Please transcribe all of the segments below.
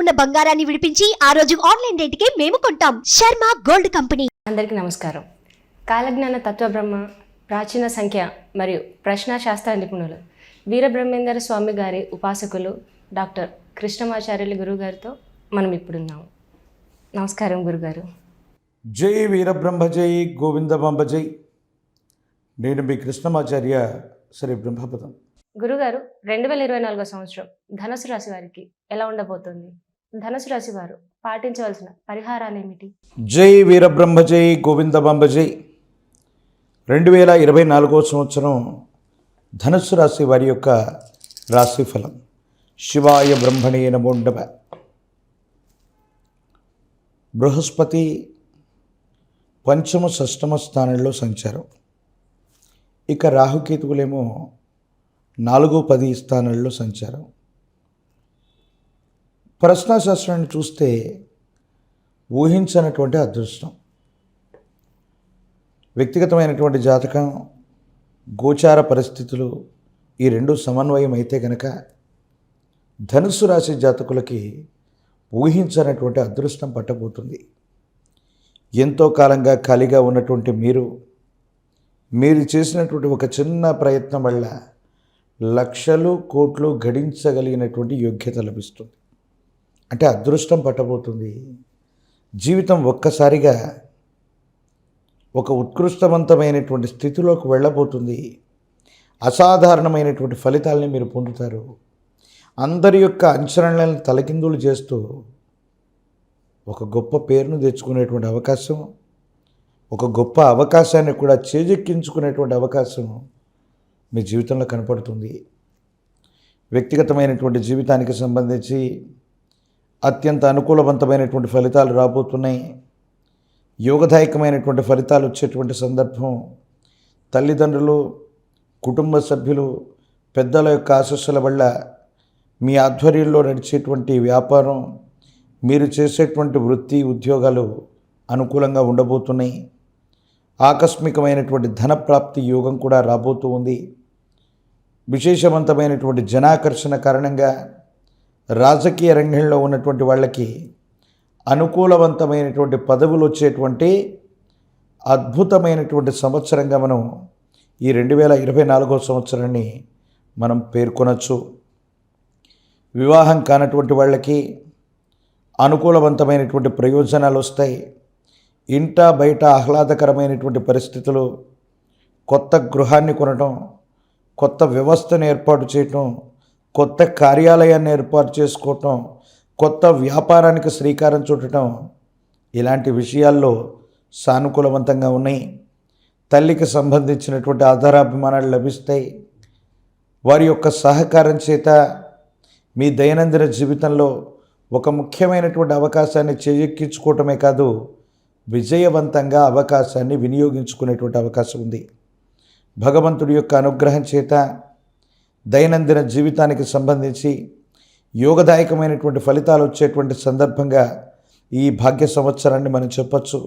ఉన్న బంగారాన్ని విడిపించి ఆ రోజు ఆన్లైన్ రేటుకే మేము కొంటాం. Sharma gold company. అందరికీ నమస్కారం. కాలజ్ఞాన తత్వబ్రహ్మ, ప్రాచీన సంఖ్య మరియు ప్రశ్నాశాస్త్ర నిపుణులు వీరబ్రహ్మేంద్ర స్వామి గారి ఉపాసకులు డాక్టర్ కృష్ణమాచార్యులు గురుగారితో మనం ఇప్పుడున్నాము. నమస్కారం గురుగారు. జై వీరబ్రహ్మ జై గోవిందమాంబ జై. నేను మీ కృష్ణమాచార్య శ్రీ బ్రహ్మపదం. గురుగారు, 2024 సంవత్సరం ధనుసు రాశి వారికి ఎలా ఉండబోతుంది? ధనుసు రాశి వారు పాటించవలసిన పరిహారాలు ఏమిటి? జై వీరబ్రహ్మ జై గోవిందమాంబ జై. 2024 సంవత్సరం ధనుసు రాశి వారి యొక్క రాశిఫలం. శివాయ బ్రహ్మణే నమో నమః. బృహస్పతి పంచమ షష్టమ స్థానంలో సంచారం. ఇక రాహుకేతువులేమో 4, 10 స్థానాల్లో సంచారం. ప్రశ్నాశాస్త్రాన్ని చూస్తే ఊహించనటువంటి అదృష్టం. వ్యక్తిగతమైనటువంటి జాతకం, గోచార పరిస్థితులు ఈ రెండు సమన్వయం అయితే కనుక ధనుస్సు రాశి జాతకులకి ఊహించనటువంటి అదృష్టం పట్టబోతుంది. ఎంతో కాలంగా ఖాళీగా ఉన్నటువంటి మీరు చేసినటువంటి ఒక చిన్న ప్రయత్నం వల్ల లక్షలు కోట్లు గడించగలిగినటువంటి యోగ్యత లభిస్తుంది. అంటే అదృష్టం పట్టబోతుంది. జీవితం ఒక్కసారిగా ఒక ఉత్కృష్టవంతమైనటువంటి స్థితిలోకి వెళ్ళబోతుంది. అసాధారణమైనటువంటి ఫలితాలని మీరు పొందుతారు. అందరి యొక్క అంచనాలను తలకిందులు చేస్తూ ఒక గొప్ప పేరును తెచ్చుకునేటువంటి అవకాశం, ఒక గొప్ప అవకాశాన్ని కూడా చేజెక్కించుకునేటువంటి అవకాశం మీ జీవితంలో కనపడుతుంది. వ్యక్తిగతమైనటువంటి జీవితానికి సంబంధించి అత్యంత అనుకూలవంతమైనటువంటి ఫలితాలు రాబోతున్నాయి. యోగదాయకమైనటువంటి ఫలితాలు వచ్చేటువంటి సందర్భం. తల్లిదండ్రులు, కుటుంబ సభ్యులు, పెద్దల యొక్క ఆశీస్సుల వల్ల మీ ఆధ్వర్యంలో నడిచేటువంటి వ్యాపారం, మీరు చేసేటువంటి వృత్తి, ఉద్యోగాలు అనుకూలంగా ఉండబోతున్నాయి. ఆకస్మికమైనటువంటి ధనప్రాప్తి యోగం కూడా రాబోతూ ఉంది. విశేషవంతమైనటువంటి జనాకర్షణ కారణంగా రాజకీయ రంగంలో ఉన్నటువంటి వాళ్ళకి అనుకూలవంతమైనటువంటి పదవులు వచ్చేటువంటి అద్భుతమైనటువంటి సంవత్సరంగా మనం ఈ 2024 సంవత్సరాన్ని మనం పేర్కొనవచ్చు. వివాహం కానటువంటి వాళ్ళకి అనుకూలవంతమైనటువంటి ప్రయోజనాలు వస్తాయి. ఇంట బయట ఆహ్లాదకరమైనటువంటి పరిస్థితులు, కొత్త గృహాన్ని కొనటం, కొత్త వ్యవస్థను ఏర్పాటు చేయటం, కొత్త కార్యాలయాన్ని ఏర్పాటు చేసుకోవటం, కొత్త వ్యాపారానికి శ్రీకారం చుట్టడం, ఇలాంటి విషయాల్లో సానుకూలవంతంగా ఉన్నాయి. తల్లికి సంబంధించినటువంటి ఆధారాభిమానాలు లభిస్తాయి. వారి యొక్క సహకారం చేత మీ దైనందిన జీవితంలో ఒక ముఖ్యమైనటువంటి అవకాశాన్ని చేజెక్కించుకోవటమే కాదు, విజయవంతంగా అవకాశాన్ని వినియోగించుకునేటువంటి అవకాశం ఉంది. భగవంతుడి యొక్క అనుగ్రహం చేత దైనందిన జీవితానికి సంబంధించి యోగదాయకమైనటువంటి ఫలితాలు వచ్చేటువంటి సందర్భంగా ఈ భాగ్య సంవత్సరాన్ని మనం చెప్పచ్చు.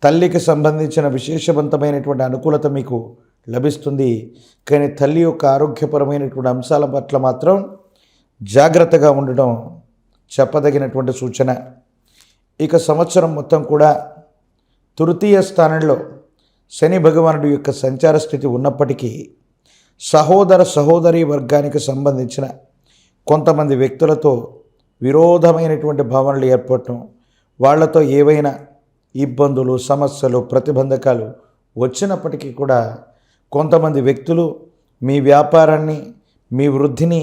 తల్లికి సంబంధించిన విశేషవంతమైనటువంటి అనుకూలత మీకు లభిస్తుంది. కానీ తల్లి యొక్క ఆరోగ్యపరమైనటువంటి అంశాల పట్ల మాత్రం జాగ్రత్తగా ఉండడం చెప్పదగినటువంటి సూచన. ఇక సంవత్సరం మొత్తం కూడా తృతీయ స్థానంలో శని భగవానుడి యొక్క సంచార స్థితి ఉన్నప్పటికీ సహోదరీ వర్గానికి సంబంధించిన కొంతమంది వ్యక్తులతో విరోధమైనటువంటి భావనలు ఏర్పడటం, వాళ్లతో ఏవైనా ఇబ్బందులు, సమస్యలు, ప్రతిబంధకాలు వచ్చినప్పటికీ కూడా కొంతమంది వ్యక్తులు మీ వ్యాపారాన్ని, మీ వృద్ధిని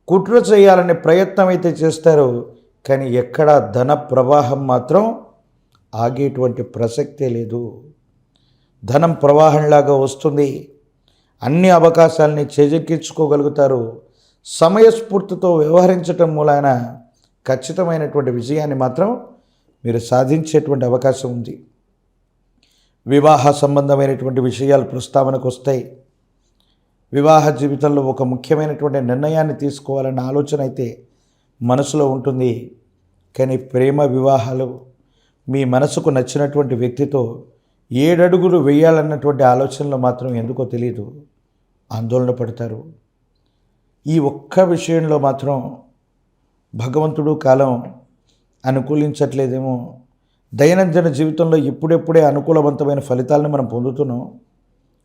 కుట్ర చేయాలనే ప్రయత్నం అయితే చేస్తారు. కానీ ఎక్కడ ధన ప్రవాహం మాత్రం ఆగేటువంటి ప్రసక్తే లేదు. ధనం ప్రవాహంలాగా వస్తుంది. అన్ని అవకాశాలని చేజెక్కించుకోగలుగుతారు. సమయస్ఫూర్తితో వ్యవహరించటం మూలాన ఖచ్చితమైనటువంటి విజయాన్ని మాత్రం మీరు సాధించేటువంటి అవకాశం ఉంది. వివాహ సంబంధమైనటువంటి విషయాలు ప్రస్తావనకు వస్తాయి. వివాహ జీవితంలో ఒక ముఖ్యమైనటువంటి నిర్ణయాన్ని తీసుకోవాలన్న ఆలోచన అయితే మనసులో ఉంటుంది. కానీ ప్రేమ వివాహాలు, మీ మనసుకు నచ్చినటువంటి వ్యక్తితో 7 అడుగులు వేయాలన్నటువంటి ఆలోచనలో మాత్రం ఎందుకో తెలియదు ఆందోళన పడతారు. ఈ ఒక్క విషయంలో మాత్రం భగవంతుడు కాలం అనుకూలించట్లేదేమో, దైనందిన జీవితంలో ఇప్పుడెప్పుడే అనుకూలవంతమైన ఫలితాలను మనం పొందుతున్నాం.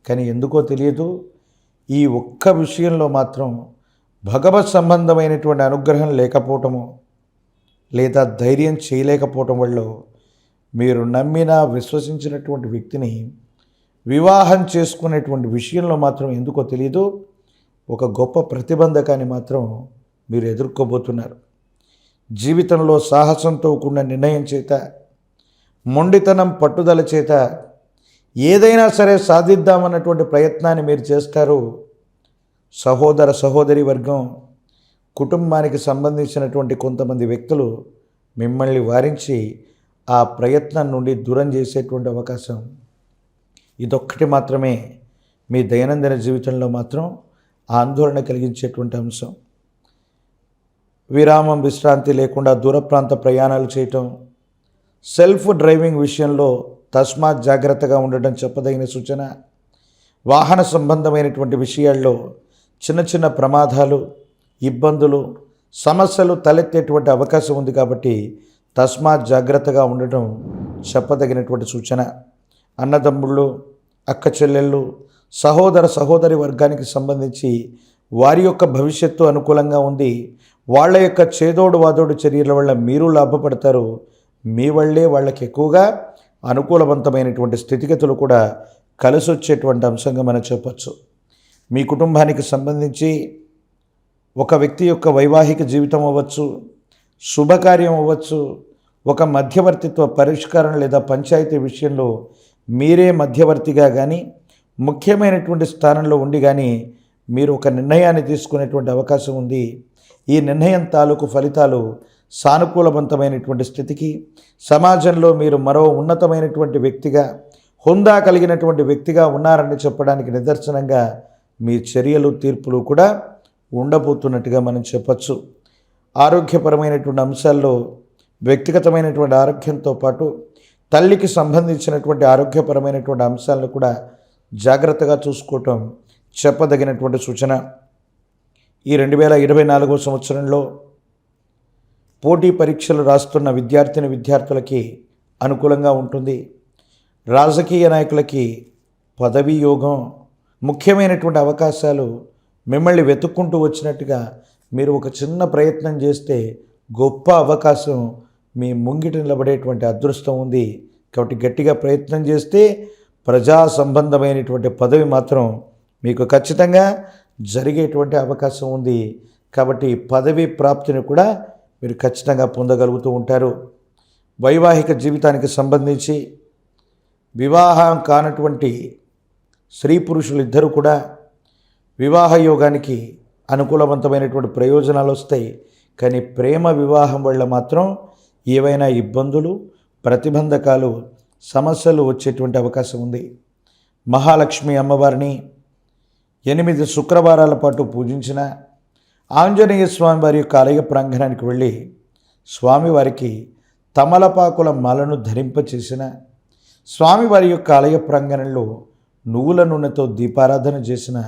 కానీ ఎందుకో తెలియదు, ఈ ఒక్క విషయంలో మాత్రం భగవత్ సంబంధమైనటువంటి అనుగ్రహం లేకపోవటము లేదా ధైర్యం చేయలేకపోవటం వల్ల మీరు నమ్మిన విశ్వసించినటువంటి వ్యక్తిని వివాహం చేసుకునేటువంటి విషయంలో మాత్రం ఎందుకో తెలియదు ఒక గొప్ప ప్రతిబంధకాన్ని మాత్రం మీరు ఎదుర్కోబోతున్నారు. జీవితంలో సాహసంతో కూడిన నిర్ణయం చేత, మొండితనం పట్టుదల చేత ఏదైనా సరే సాధిద్దామన్నటువంటి ప్రయత్నాన్ని మీరు చేస్తారు. సహోదర సహోదరి వర్గం, కుటుంబానికి సంబంధించినటువంటి కొంతమంది వ్యక్తులు మిమ్మల్ని వారించి ఆ ప్రయత్నం నుండి దూరం చేసేటువంటి అవకాశం, ఇదొక్కటి మాత్రమే మీ దైనందిన జీవితంలో మాత్రం ఆందోళన కలిగించేటువంటి అంశం. విరామం విశ్రాంతి లేకుండా దూర ప్రాంత ప్రయాణాలు చేయటం, సెల్ఫ్ డ్రైవింగ్ విషయంలో తస్మాత్ జాగ్రత్తగా ఉండటం చెప్పదగిన సూచన. వాహన సంబంధమైనటువంటి విషయాల్లో చిన్న చిన్న ప్రమాదాలు, ఇబ్బందులు, సమస్యలు తలెత్తేటువంటి అవకాశం ఉంది కాబట్టి తస్మాత్ జాగ్రత్తగా ఉండటం చెప్పదగినటువంటి సూచన. అన్నదమ్ముళ్ళు, అక్క చెల్లెళ్ళు, సహోదర సహోదరి వర్గానికి సంబంధించి వారి యొక్క భవిష్యత్తు అనుకూలంగా ఉంది. వాళ్ళ యొక్క చేదోడు వాదోడు చర్యల వల్ల మీరు లాభపడతారు. మీ వల్లే వాళ్ళకి ఎక్కువగా అనుకూలవంతమైనటువంటి స్థితిగతులు కూడా కలిసి వచ్చేటువంటి అంశంగా మనం చెప్పచ్చు. మీ కుటుంబానికి సంబంధించి ఒక వ్యక్తి యొక్క వైవాహిక జీవితం అవ్వచ్చు, శుభకార్యం అవ్వచ్చు, ఒక మధ్యవర్తిత్వ పరిష్కారం లేదా పంచాయతీ విషయంలో మీరే మధ్యవర్తిగా కానీ ముఖ్యమైనటువంటి స్థానంలో ఉండి కానీ మీరు ఒక నిర్ణయాన్ని తీసుకునేటువంటి అవకాశం ఉంది. ఈ నిర్ణయం తాలూకు ఫలితాలు సానుకూలవంతమైనటువంటి స్థితికి, సమాజంలో మీరు మరో ఉన్నతమైనటువంటి వ్యక్తిగా, హుందా కలిగినటువంటి వ్యక్తిగా ఉన్నారని చెప్పడానికి నిదర్శనంగా మీ చర్యలు, తీర్పులు కూడా ఉండబోతున్నట్టుగా మనం చెప్పచ్చు. ఆరోగ్యపరమైనటువంటి అంశాల్లో వ్యక్తిగతమైనటువంటి ఆరోగ్యంతో పాటు తల్లికి సంబంధించినటువంటి ఆరోగ్యపరమైనటువంటి అంశాలను కూడా జాగ్రత్తగా చూసుకోవటం చెప్పదగినటువంటి సూచన. ఈ 2024 సంవత్సరంలో పోటీ పరీక్షలు రాస్తున్న విద్యార్థులకి అనుకూలంగా ఉంటుంది. రాజకీయ నాయకులకి పదవీ యోగం, ముఖ్యమైనటువంటి అవకాశాలు మిమ్మల్ని వెతుక్కుంటూ వచ్చినట్టుగా మీరు ఒక చిన్న ప్రయత్నం చేస్తే గొప్ప అవకాశం మీ ముంగిట నిలబడేటువంటి అదృష్టం ఉంది. కాబట్టి గట్టిగా ప్రయత్నం చేస్తే ప్రజా సంబంధమైనటువంటి పదవి మాత్రం మీకు ఖచ్చితంగా జరిగేటువంటి అవకాశం ఉంది. కాబట్టి పదవి ప్రాప్తిని కూడా మీరు ఖచ్చితంగా పొందగలుగుతూ ఉంటారు. వైవాహిక జీవితానికి సంబంధించి వివాహం కానటువంటి స్త్రీ పురుషులు ఇద్దరు కూడా వివాహ యోగానికి అనుకూలవంతమైనటువంటి ప్రయోజనాలు వస్తాయి. కానీ ప్రేమ వివాహం వల్ల మాత్రం ఏవైనా ఇబ్బందులు, ప్రతిబంధకాలు, సమస్యలు వచ్చేటువంటి అవకాశం ఉంది. మహాలక్ష్మి అమ్మవారిని 8 శుక్రవారాల పాటు పూజించిన, ఆంజనేయ స్వామి వారి యొక్క ఆలయ ప్రాంగణానికి వెళ్ళి స్వామివారికి తమలపాకుల మాలను ధరింపచేసిన, స్వామివారి యొక్క ఆలయ ప్రాంగణంలో నువ్వుల నూనెతో దీపారాధన చేసిన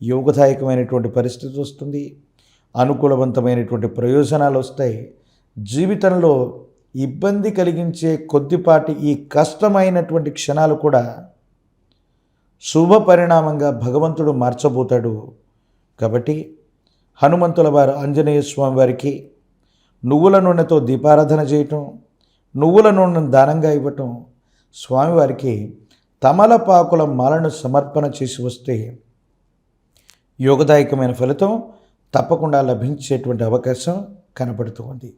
యోగదాయకమైనటువంటి పరిస్థితి వస్తుంది. అనుకూలవంతమైనటువంటి ప్రయోజనాలు వస్తాయి. జీవితంలో ఇబ్బంది కలిగించే కొద్దిపాటి ఈ కష్టమైనటువంటి క్షణాలు కూడా శుభ పరిణామంగా భగవంతుడు మార్చబోతాడు. కాబట్టి హనుమంతుల వారు ఆంజనేయ స్వామి వారికి నువ్వుల నూనెతో దీపారాధన చేయటం, నువ్వుల నూనెను దానంగా ఇవ్వటం, స్వామివారికి తమలపాకుల మాలను సమర్పణ చేసి వస్తే యోగదాయకమైన ఫలితం తప్పకుండా లభించేటువంటి అవకాశం కనపడుతూ ఉంది.